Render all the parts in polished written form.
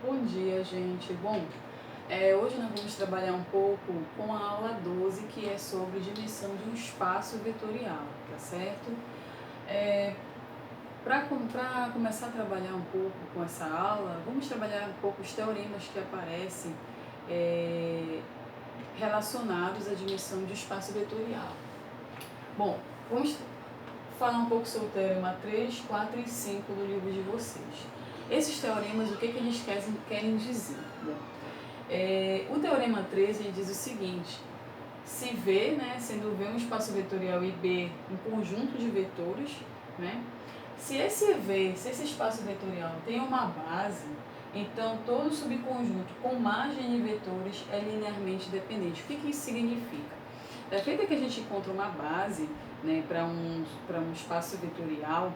Bom dia, gente. Bom, hoje nós vamos trabalhar um pouco com a aula 12, que é sobre dimensão de um espaço vetorial, tá certo? Para começar a trabalhar um pouco com essa aula, vamos trabalhar um pouco os teoremas que aparecem é, relacionados à dimensão de espaço vetorial. Bom, vamos falar um pouco sobre o teorema 3, 4 e 5 do livro de vocês. Esses teoremas, o que eles querem dizer? Bom, o teorema 3 ele diz o seguinte: se V, né, sendo V um espaço vetorial e B um conjunto de vetores, né, se esse espaço vetorial tem uma base, então todo subconjunto com margem de vetores é linearmente dependente. O que isso significa? Da feita que a gente encontra uma base, né, para um espaço vetorial,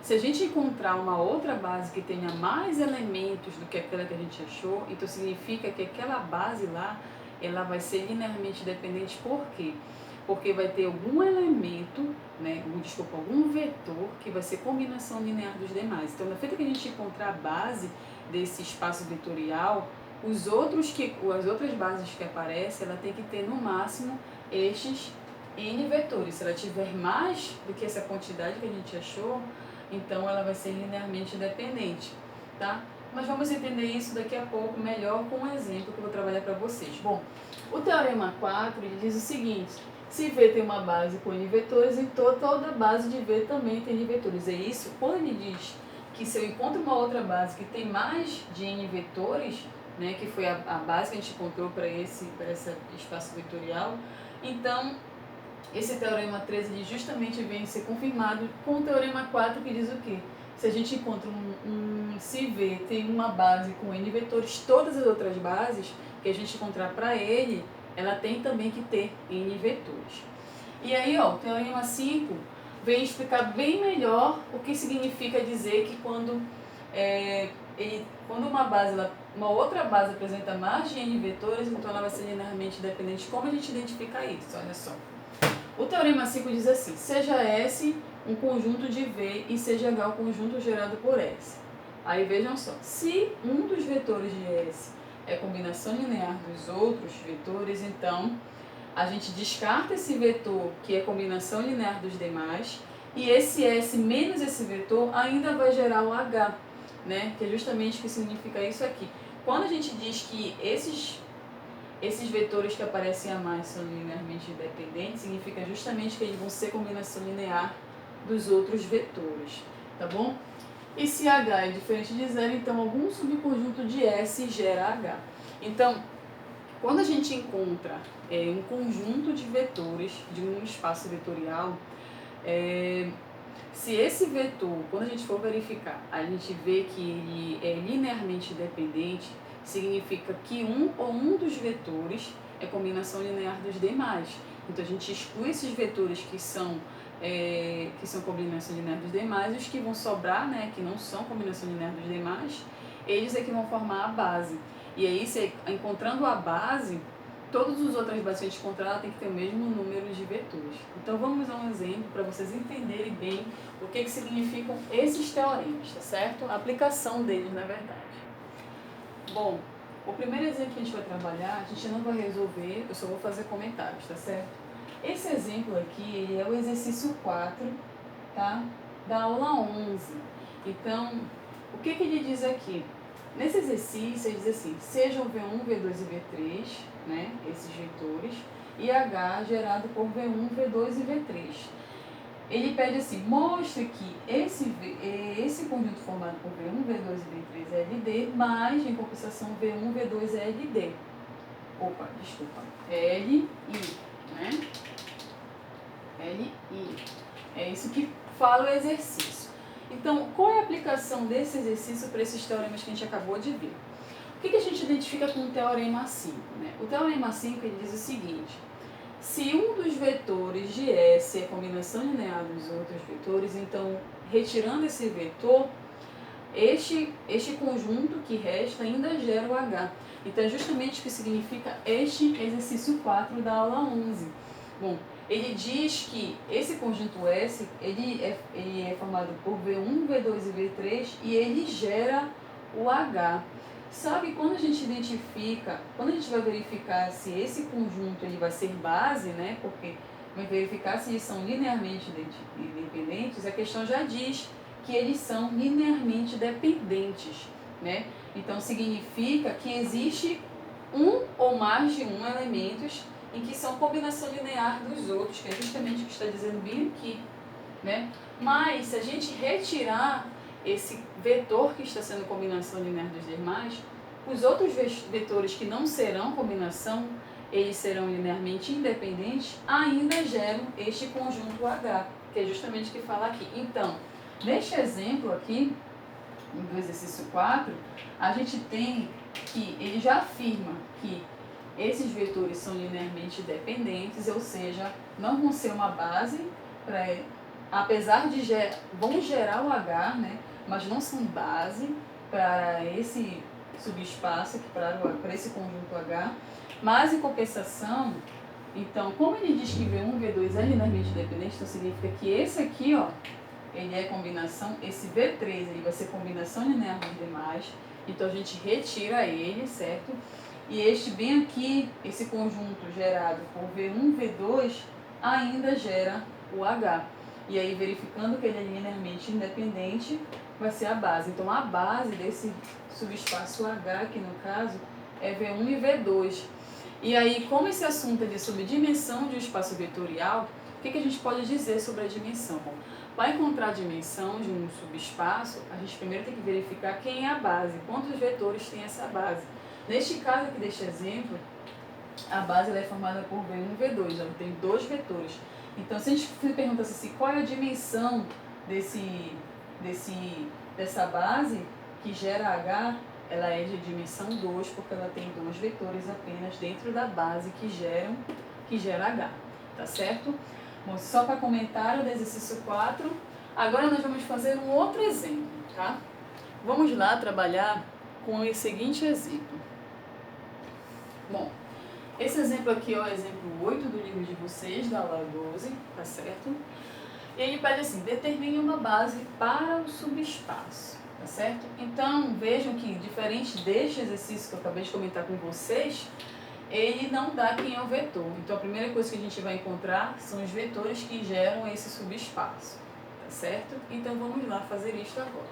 se a gente encontrar uma outra base que tenha mais elementos do que aquela que a gente achou, então significa que aquela base lá, ela vai ser linearmente dependente. Por quê? Porque vai ter algum elemento, né, algum vetor que vai ser combinação linear dos demais. Então, na feita que a gente encontrar a base desse espaço vetorial, as outras bases que aparecem, ela tem que ter no máximo estes N vetores. Se ela tiver mais do que essa quantidade que a gente achou, então ela vai ser linearmente dependente, tá? Mas vamos entender isso daqui a pouco melhor com um exemplo que eu vou trabalhar para vocês. Bom, o teorema 4 ele diz o seguinte: se V tem uma base com N vetores, então toda base de V também tem N vetores. É isso, quando ele diz que se eu encontro uma outra base que tem mais de N vetores, né, que foi a base que a gente encontrou para esse espaço vetorial, então esse teorema 13 ele justamente vem ser confirmado com o teorema 4 que diz o quê? Se a gente encontra se V tem uma base com N vetores, todas as outras bases que a gente encontrar para ele, ela tem também que ter N vetores. E aí, ó, o teorema 5 vem explicar bem melhor o que significa dizer que quando uma outra base apresenta mais de N vetores, então ela vai ser linearmente dependente. Como a gente identifica isso? Olha só. O teorema 5 diz assim: seja S um conjunto de V e seja H o conjunto gerado por S. Aí vejam só, se um dos vetores de S é combinação linear dos outros vetores, então a gente descarta esse vetor que é combinação linear dos demais, e esse S menos esse vetor ainda vai gerar o H, né? Que é justamente o que significa isso aqui. Quando a gente diz que esses vetores que aparecem a mais são linearmente independentes, significa justamente que eles vão ser combinação linear dos outros vetores, tá bom? E se H é diferente de zero, então algum subconjunto de S gera H. Então, quando a gente encontra um conjunto de vetores de um espaço vetorial, se esse vetor, quando a gente for verificar, a gente vê que ele é linearmente dependente, significa que um dos vetores é combinação linear dos demais. Então a gente exclui esses vetores que são combinação linear dos demais, e os que vão sobrar, né, que não são combinação linear dos demais, eles é que vão formar a base. E aí, encontrando a base, todas as outras bases que a gente encontrar, ela tem que ter o mesmo número de vetores. Então vamos a um exemplo para vocês entenderem bem o que significam esses teoremas, tá certo? A aplicação deles, na verdade. Bom, o primeiro exemplo que a gente vai trabalhar, a gente não vai resolver, eu só vou fazer comentários, tá certo? Esse exemplo aqui, ele é o exercício 4, tá? Da aula 11. Então, o que ele diz aqui? Nesse exercício, ele diz assim: sejam V1, V2 e V3, né, esses vetores, e H gerado por V1, V2 e V3. Ele pede assim: mostre que esse conjunto formado por V1, V2 e V3 é LD, mas, em compensação, V1, V2 é LD. Opa, desculpa. LI, né? LI. É isso que fala o exercício. Então, qual é a aplicação desse exercício para esses teoremas que a gente acabou de ver? O que a gente identifica com o teorema 5? Né? O teorema 5 ele diz o seguinte: se um dos vetores de S é combinação linear dos outros vetores, então, retirando esse vetor, este conjunto que resta ainda gera o H. Então, é justamente o que significa este exercício 4 da aula 11. Bom, ele diz que esse conjunto S ele é formado por V1, V2 e V3 e ele gera o H. Só que quando a gente identifica, quando a gente vai verificar se esse conjunto ele vai ser base, né? Porque vai verificar se eles são linearmente independentes, a questão já diz que eles são linearmente dependentes, né? Então significa que existe um ou mais de um elementos em que são combinação linear dos outros, que é justamente o que está dizendo bem aqui, né? Mas se a gente retirar esse vetor que está sendo combinação linear dos demais, os outros vetores que não serão combinação, eles serão linearmente independentes, ainda geram este conjunto H, que é justamente o que fala aqui. Então, neste exemplo aqui, no exercício 4, a gente tem que ele já afirma que esses vetores são linearmente dependentes, ou seja, não vão ser uma base, apesar de vão gerar o H, né, mas não são base para esse subespaço, para esse conjunto H. Mas, em compensação, então, como ele diz que V1 e V2 é linearmente dependente, então significa que esse aqui, ó, ele é combinação, esse V3 ele vai ser combinação linear dos demais, então a gente retira ele, certo? E este bem aqui, esse conjunto gerado por V1 e V2, ainda gera o H. E aí, verificando que ele é linearmente independente, vai ser a base. Então, a base desse subespaço H, que no caso é V1 e V2. E aí, como esse assunto é sobre dimensão de um espaço vetorial, o que a gente pode dizer sobre a dimensão? Bom, para encontrar a dimensão de um subespaço, a gente primeiro tem que verificar quem é a base, quantos vetores tem essa base. Neste caso aqui deste exemplo, a base ela é formada por V1 e V2, ela tem dois vetores. Então, se a gente se pergunta assim, qual é a dimensão dessa base que gera H, ela é de dimensão 2, porque ela tem dois vetores apenas dentro da base que gera H, tá certo? Bom, só para comentário do exercício 4, agora nós vamos fazer um outro exemplo, tá? Vamos lá trabalhar com o seguinte exemplo. Bom, esse exemplo aqui é o exemplo 8 do livro de vocês, da aula 12, tá certo? E ele pede assim, determine uma base para o subespaço, tá certo? Então, vejam que, diferente deste exercício que eu acabei de comentar com vocês, ele não dá quem é o vetor. Então, a primeira coisa que a gente vai encontrar são os vetores que geram esse subespaço, tá certo? Então, vamos lá fazer isto agora.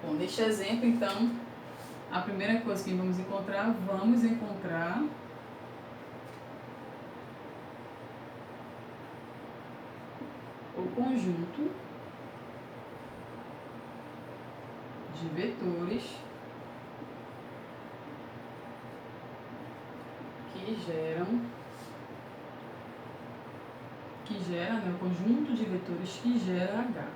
Bom, neste exemplo, então, a primeira coisa que vamos encontrar o conjunto de vetores né, o conjunto de vetores que gera H.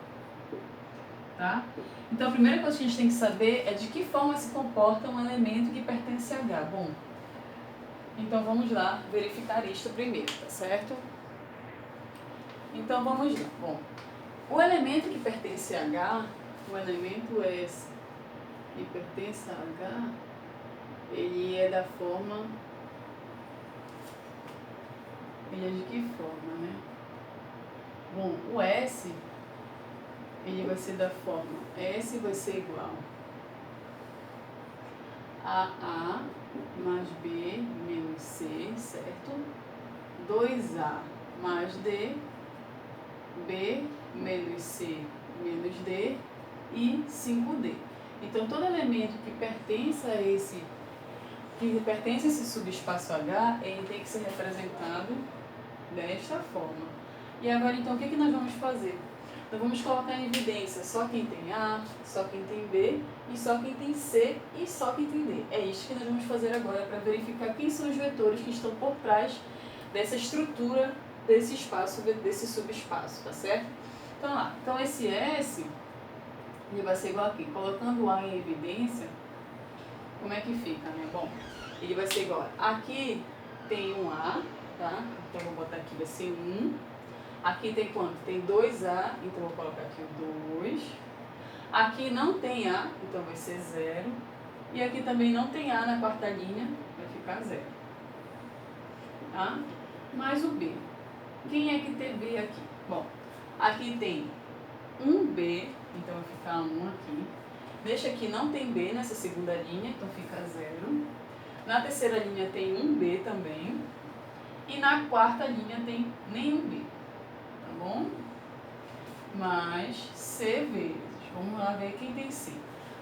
Tá? Então, a primeira coisa que a gente tem que saber é de que forma se comporta um elemento que pertence a H. Bom, então vamos lá verificar isto primeiro, tá certo? Então, vamos lá. Bom, o elemento que pertence a H, o elemento S que pertence a H, ele é da forma... Ele é de que forma, né? Bom, o S... ele vai ser da forma S vai ser igual a A mais B menos C, certo? 2A mais D, B menos C menos D e 5D. Então, todo elemento que pertence a esse subespaço H, ele tem que ser representado desta forma. E agora, então, o que nós vamos fazer? Nós vamos colocar em evidência só quem tem A, só quem tem B, e só quem tem C, e só quem tem D. É isso que nós vamos fazer agora para verificar quem são os vetores que estão por trás dessa estrutura desse espaço, desse subespaço, tá certo? Então, lá. Então, esse S, ele vai ser igual aqui. Colocando o A em evidência, como é que fica, né? Bom, ele vai ser igual. Aqui tem um A, tá? Então, vou botar aqui, vai ser 1. Aqui tem quanto? Tem 2A, então vou colocar aqui o 2. Aqui não tem A, então vai ser 0. E aqui também não tem A na quarta linha, vai ficar 0. Tá? Mais o B. Quem é que tem B aqui? Bom, aqui tem 1B, então vai ficar 1 aqui. Neste aqui não tem B nessa segunda linha, então fica 0. Na terceira linha tem um B também. E na quarta linha tem nenhum B, tá bom? Mais C vezes. Vamos lá ver quem tem C.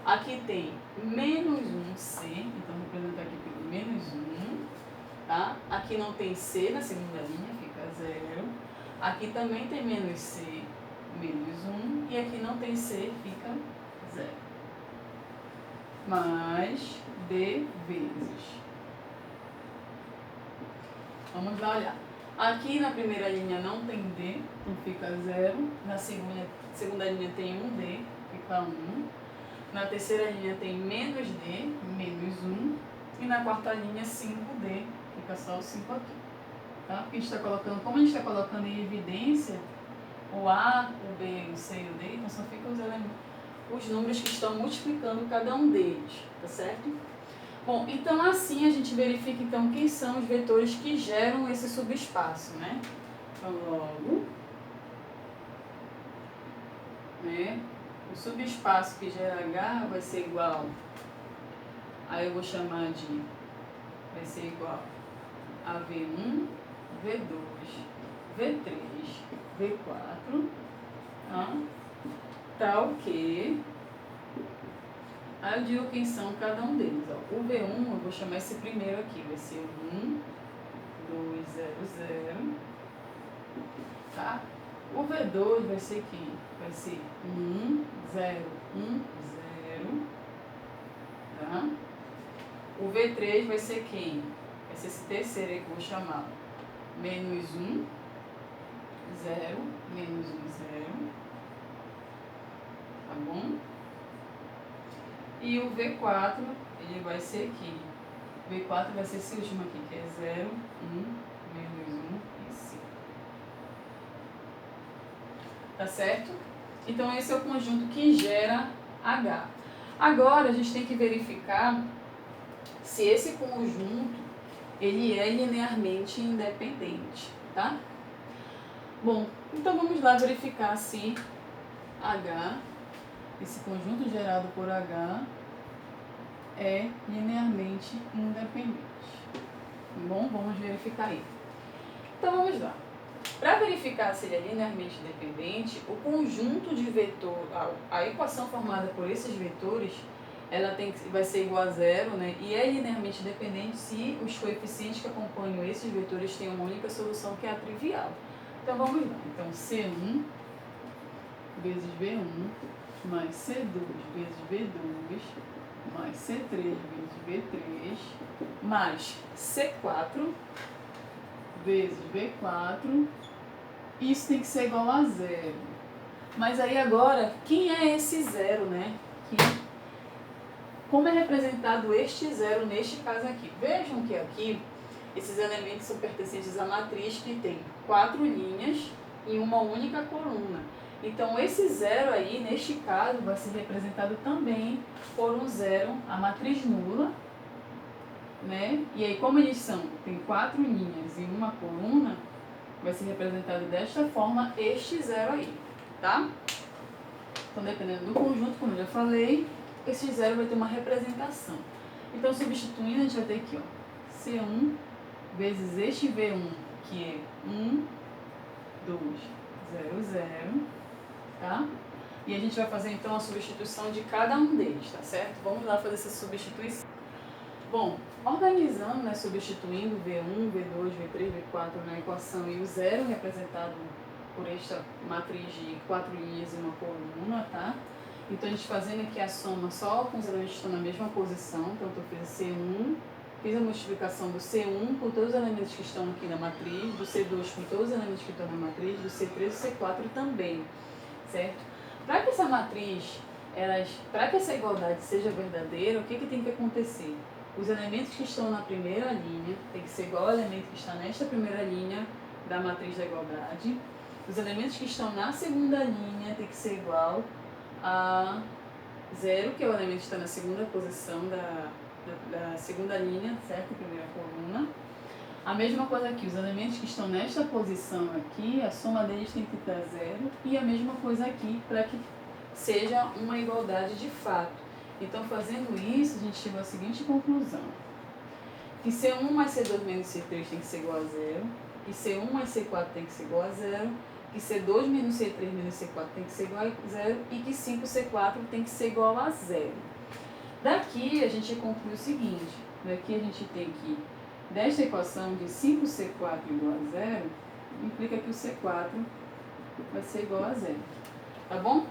Aqui tem menos 1C, então vou representar aqui pelo menos 1, tá? Aqui não tem C na segunda linha, fica 0. Aqui também tem menos C, menos 1. E aqui não tem C, fica 0. Mais D vezes. Vamos lá olhar. Aqui na primeira linha não tem D, então fica 0. Na segunda linha tem um D, fica 1. Na terceira linha tem menos D, menos 1. E na quarta linha 5D, fica só o 5 aqui. Tá? Porque a gente está colocando, como a gente está colocando em evidência o A, o B, o C e o D, então só ficam os números que estão multiplicando cada um deles, tá certo? Bom, então assim a gente verifica então quem são os vetores que geram esse subespaço, né? Então logo, né, o subespaço que gera H vai ser igual, aí eu vou chamar de, vai ser igual a V1, V2, V3, V4, tá? Tal que... Aí eu digo quem são cada um deles. Ó. O V1, eu vou chamar esse primeiro aqui, vai ser o 1, 2, 0, 0. Tá? O V2 vai ser quem? Vai ser 1, 0, 1, 0. Tá? O V3 vai ser quem? Vai ser esse terceiro aí que eu vou chamar. Menos 1, 0, menos 1, 0. Tá bom? E o V4, ele vai ser aqui. O V4 vai ser esse último aqui, que é 0, 1, menos 1 e 5. Tá certo? Então, esse é o conjunto que gera H. Agora, a gente tem que verificar se esse conjunto, ele é linearmente independente, tá? Bom, então vamos lá verificar se H... esse conjunto gerado por H é linearmente independente. Bom, vamos verificar aí. Então vamos lá. Para verificar se ele é linearmente independente, o conjunto de vetor, a equação formada por esses vetores, ela vai ser igual a 0, né? E é linearmente independente se os coeficientes que acompanham esses vetores têm uma única solução, que é a trivial. Então vamos lá. Então C1 vezes V1 mais C2 vezes V2, mais C3 vezes V3, mais C4 vezes V4, isso tem que ser igual a 0. Mas aí agora, quem é esse 0, né? Como é representado este 0 neste caso aqui? Vejam que aqui, esses elementos são pertencentes à matriz que tem 4 linhas em uma única coluna. Então, esse 0 aí, neste caso, vai ser representado também por um 0, a matriz nula, né? E aí, como eles tem 4 linhas e uma coluna, vai ser representado desta forma este 0 aí, tá? Então, dependendo do conjunto, como eu já falei, esse 0 vai ter uma representação. Então, substituindo, a gente vai ter aqui, ó, C1 vezes este V1, que é 1, 2, 0, 0. Tá? E a gente vai fazer então a substituição de cada um deles, tá certo? Vamos lá fazer essa substituição. Bom, organizando, né, substituindo V1, V2, V3, V4 na equação e o 0 representado por esta matriz de 4 linhas e uma coluna, tá? Então a gente fazendo aqui a soma só com os elementos que estão na mesma posição, então eu fiz C1, fiz a multiplicação do C1 com todos os elementos que estão aqui na matriz, do C2 com todos os elementos que estão na matriz, do C3 e do C4 também. Certo? Para que essa matriz, para que essa igualdade seja verdadeira, o que tem que acontecer? Os elementos que estão na primeira linha tem que ser igual ao elemento que está nesta primeira linha da matriz da igualdade. Os elementos que estão na segunda linha tem que ser igual a 0, que é o elemento que está na segunda posição da segunda linha, certo? Primeira coluna. A mesma coisa aqui, os elementos que estão nesta posição aqui, a soma deles tem que dar 0. E a mesma coisa aqui, para que seja uma igualdade de fato. Então, fazendo isso, a gente chegou à seguinte conclusão. Que C1 mais C2 menos C3 tem que ser igual a zero. Que C1 mais C4 tem que ser igual a zero. Que C2 menos C3 menos C4 tem que ser igual a zero. E que 5C4 tem que ser igual a zero. Daqui, a gente conclui o seguinte. Daqui, a gente tem que, desta equação de 5C4 igual a zero, implica que o C4 vai ser igual a zero. Tá bom?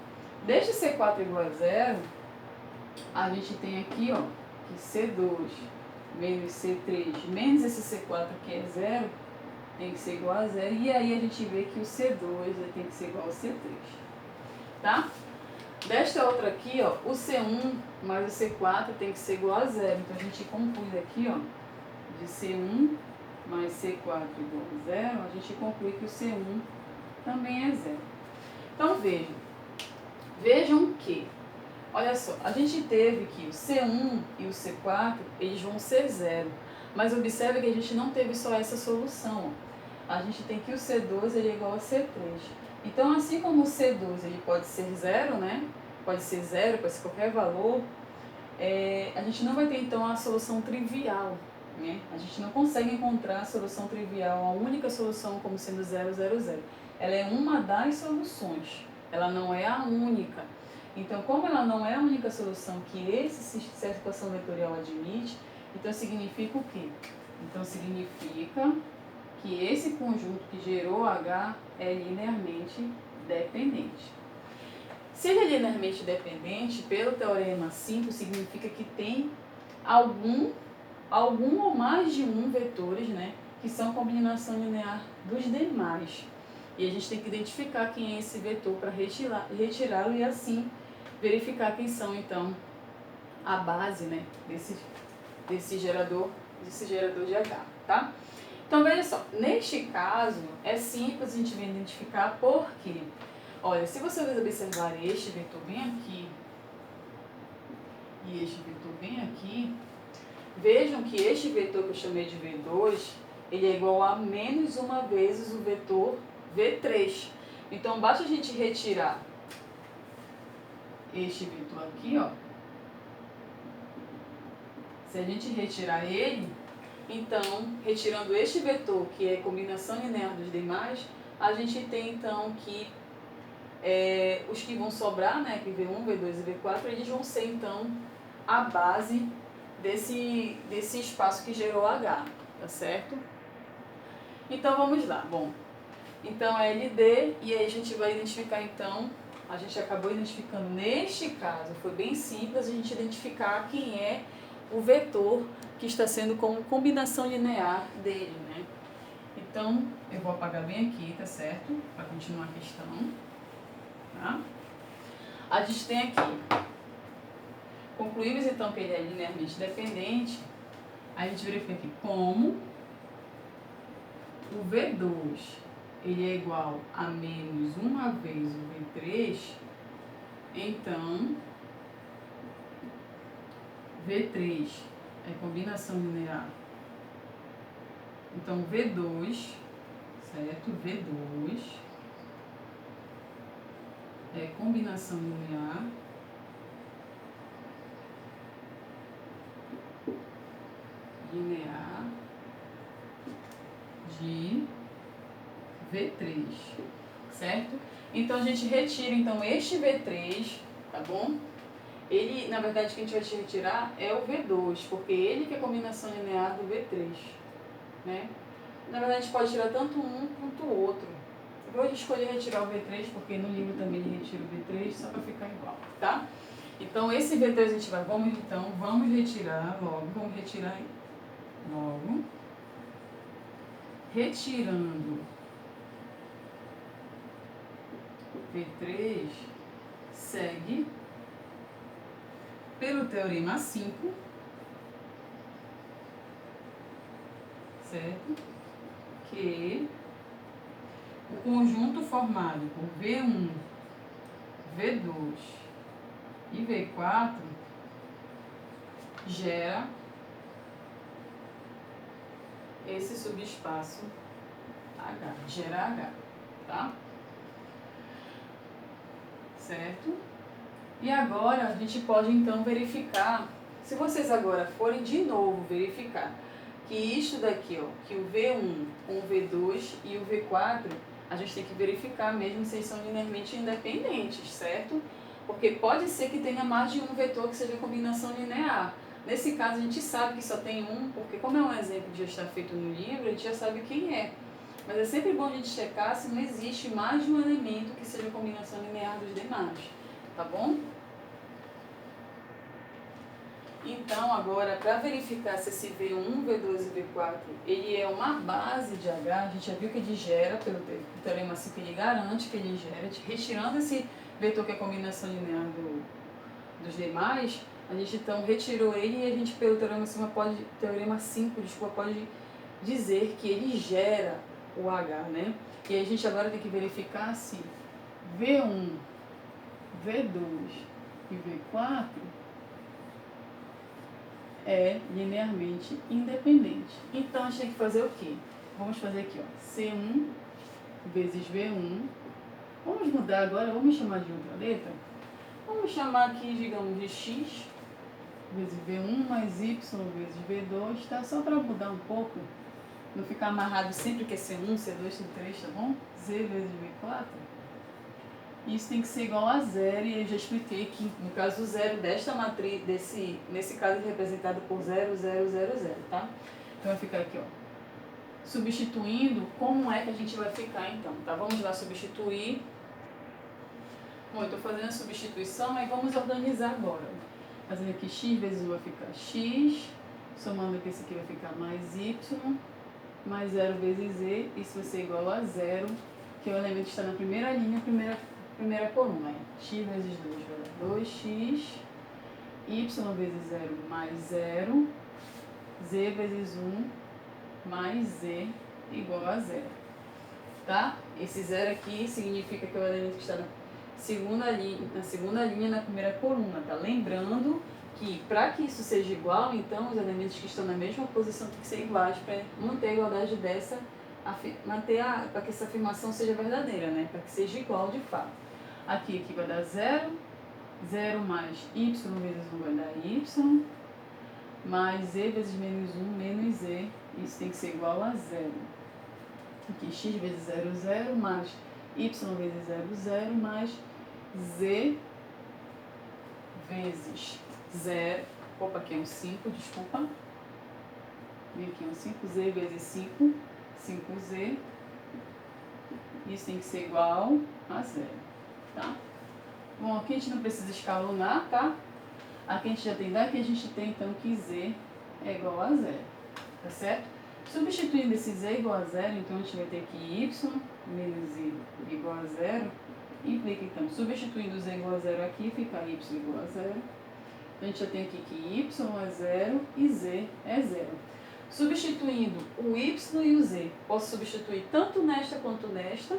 Deste C4 igual a zero, a gente tem aqui, ó, que C2 menos C3 menos esse C4 que é zero, tem que ser igual a zero. E aí a gente vê que o C2 tem que ser igual ao C3. Tá? Desta outra aqui, ó, o C1 mais o C4 tem que ser igual a zero. Então a gente conclui aqui, ó, de C1 mais C4 igual a zero, a gente conclui que o C1 também é zero. Então vejam que, olha só, a gente teve que o C1 e o C4, eles vão ser zero. Mas observe que a gente não teve só essa solução. Ó. A gente tem que o C2 ele é igual a C3. Então, assim como o C2 ele pode ser zero, né? Pode ser zero, pode ser qualquer valor, a gente não vai ter então a solução trivial. Né? A gente não consegue encontrar a solução trivial, a única solução como sendo 0, 0, 0. Ela é uma das soluções, ela não é a única. Então, como ela não é a única solução que essa equação vetorial admite, então significa o quê? Então significa que esse conjunto que gerou H é linearmente dependente. Se ele é linearmente dependente, pelo teorema 5, significa que tem algum ou mais de um vetores, né, que são combinação linear dos demais. E a gente tem que identificar quem é esse vetor para retirá-lo e assim verificar quem são, então, a base, né, desse gerador de H, tá? Então, veja só, neste caso, é simples a gente identificar porque, olha, se você observar este vetor bem aqui e este vetor bem aqui, vejam que este vetor que eu chamei de V2, ele é igual a menos uma vezes o vetor V3. Então, basta a gente retirar este vetor aqui, ó. Se a gente retirar ele, então, retirando este vetor, que é combinação linear dos demais, a gente tem, então, que os que vão sobrar, né, que V1, V2 e V4, eles vão ser, então, a base desse espaço que gerou H, tá certo? Então, vamos lá. Bom, então, é LD, e aí a gente vai identificar, então, a gente acabou identificando, neste caso, foi bem simples a gente identificar quem é o vetor que está sendo como combinação linear dele, né? Então, eu vou apagar bem aqui, tá certo? Para continuar a questão, tá? A gente tem aqui, concluímos então que ele é linearmente dependente, a gente verifica aqui como o V2 ele é igual a menos uma vez o V3, então V3 é combinação linear. Então, V2, certo? V2 é combinação linear de V3, certo? Então, a gente retira então este V3, tá bom? Ele, na verdade, que a gente vai retirar é o V2, porque ele que é combinação linear do V3, né? Na verdade, a gente pode tirar tanto um quanto o outro. Eu vou escolher retirar o V3, porque no livro também ele retira o V3, só para ficar igual, tá? Então, esse V3 a gente vai, vamos retirar logo, retirando V3, segue pelo teorema 5, certo? Que o conjunto formado por V1, V2 e V4 gera esse subespaço H, gera H, tá? Certo? E agora a gente pode então verificar, se vocês agora forem de novo verificar que isto daqui, ó, que o V1 com o V2 e o V4, a gente tem que verificar mesmo se eles são linearmente independentes, certo? Porque pode ser que tenha mais de um vetor que seja combinação linear. Nesse caso a gente sabe que só tem um, porque como é um exemplo que já está feito no livro, a gente já sabe quem é. Mas é sempre bom a gente checar se não existe mais de um elemento que seja combinação linear dos demais, tá bom? Então, agora, para verificar se esse V1, V2 e V4, ele é uma base de H, a gente já viu que ele gera, pelo teorema 5, ele garante que ele gera, retirando esse vetor que é a combinação linear dos demais, a gente então retirou ele e a gente, pelo teorema 5, pode dizer que ele gera o H, né? E aí a gente agora tem que verificar se V1, V2 e V4 é linearmente independente. Então a gente tem que fazer o quê? Vamos fazer aqui, ó, C1 vezes V1. Vamos mudar agora, vamos chamar de outra letra. Vamos chamar aqui, digamos, de X vezes V1 mais Y vezes V2, tá? Só para mudar um pouco, não ficar amarrado sempre que é C1, C2, C3, tá bom? Z vezes V4. Isso tem que ser igual a zero, e eu já expliquei que, no caso, o zero desta matriz, nesse caso, é representado por 0, 0, 0, 0, tá? Então, vai ficar aqui, ó. Substituindo, como é que a gente vai ficar, então? Tá? Vamos lá substituir. Bom, eu estou fazendo a substituição, mas vamos organizar agora. Fazendo aqui x vezes 1 vai ficar x, somando aqui, esse aqui vai ficar mais y, mais 0 vezes z, isso vai ser igual a 0, que é o elemento que está na primeira linha, primeira coluna. X vezes 2 vai dar 2x, y vezes 0 mais 0, z vezes 1 mais z igual a 0. Tá? Esse 0 aqui significa que é o elemento que está na segunda linha, na primeira coluna. Tá? Lembrando que para que isso seja igual, então os elementos que estão na mesma posição têm que ser iguais para manter a igualdade dessa, para que essa afirmação seja verdadeira, né? Para que seja igual de fato. Aqui vai dar 0, 0 mais y vezes 1 vai dar y, mais z vezes menos 1 menos z, isso tem que ser igual a 0. Aqui x vezes 0, 0, mais y vezes 0, 0, mais z vezes 0, opa, aqui é um 5, desculpa, vem aqui é um 5, z vezes 5, 5z, isso tem que ser igual a 0, tá? Bom, aqui a gente não precisa escalonar, tá? Aqui a gente já tem, daqui a gente tem então que z é igual a 0, tá certo? Substituindo esse z igual a 0, então a gente vai ter que y menos i igual a 0, implica então, substituindo z igual a 0 aqui, fica y igual a 0. Então a gente já tem aqui que y é 0 e z é 0. Substituindo o y e o z, posso substituir tanto nesta quanto nesta,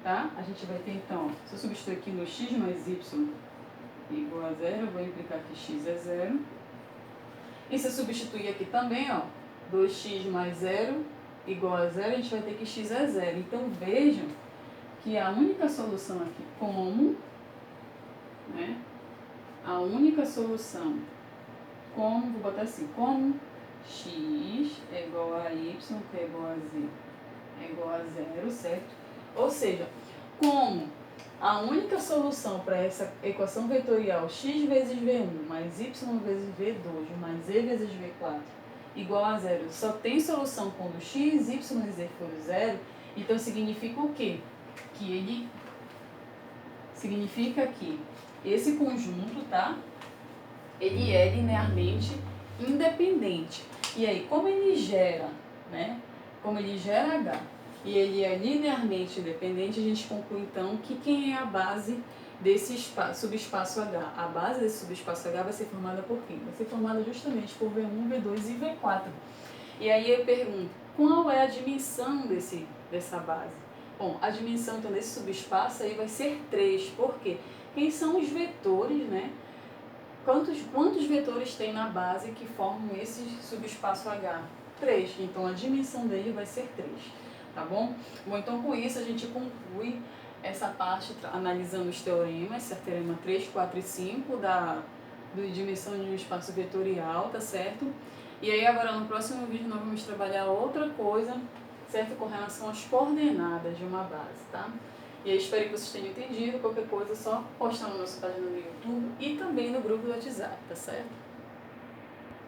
tá? A gente vai ter então, se eu substituir aqui no x mais y igual a 0, eu vou implicar que x é 0. E se eu substituir aqui também, ó, 2x mais 0 igual a 0, a gente vai ter que x é 0. Então vejam que a única solução aqui, né? A única solução, vou botar assim, como x é igual a y, que é igual a z, é igual a 0, certo? Ou seja, como a única solução para essa equação vetorial x vezes v1 mais y vezes v2 mais z vezes v4 igual a 0 só tem solução quando x, y e z for 0, então significa o quê? Significa que esse conjunto, tá? Ele é linearmente independente. E aí, como ele gera, né? Como ele gera H e ele é linearmente independente, a gente conclui então que quem é a base desse subespaço H? A base desse subespaço H vai ser formada por quem? Vai ser formada justamente por V1, V2 e V4. E aí eu pergunto, qual é a dimensão dessa base? Bom, a dimensão então desse subespaço aí vai ser 3. Por quê? Quem são os vetores, né? Quantos vetores tem na base que formam esse subespaço H? 3. Então a dimensão dele vai ser 3. Tá bom? Bom, então com isso a gente conclui essa parte analisando os teoremas, certo? Teorema 3, 4 e 5 do dimensão de um espaço vetorial, tá certo? E aí agora no próximo vídeo nós vamos trabalhar outra coisa, certo? Com relação às coordenadas de uma base, tá? E aí espero que vocês tenham entendido. Qualquer coisa é só postar na nossa página no YouTube e também no grupo do WhatsApp, tá certo?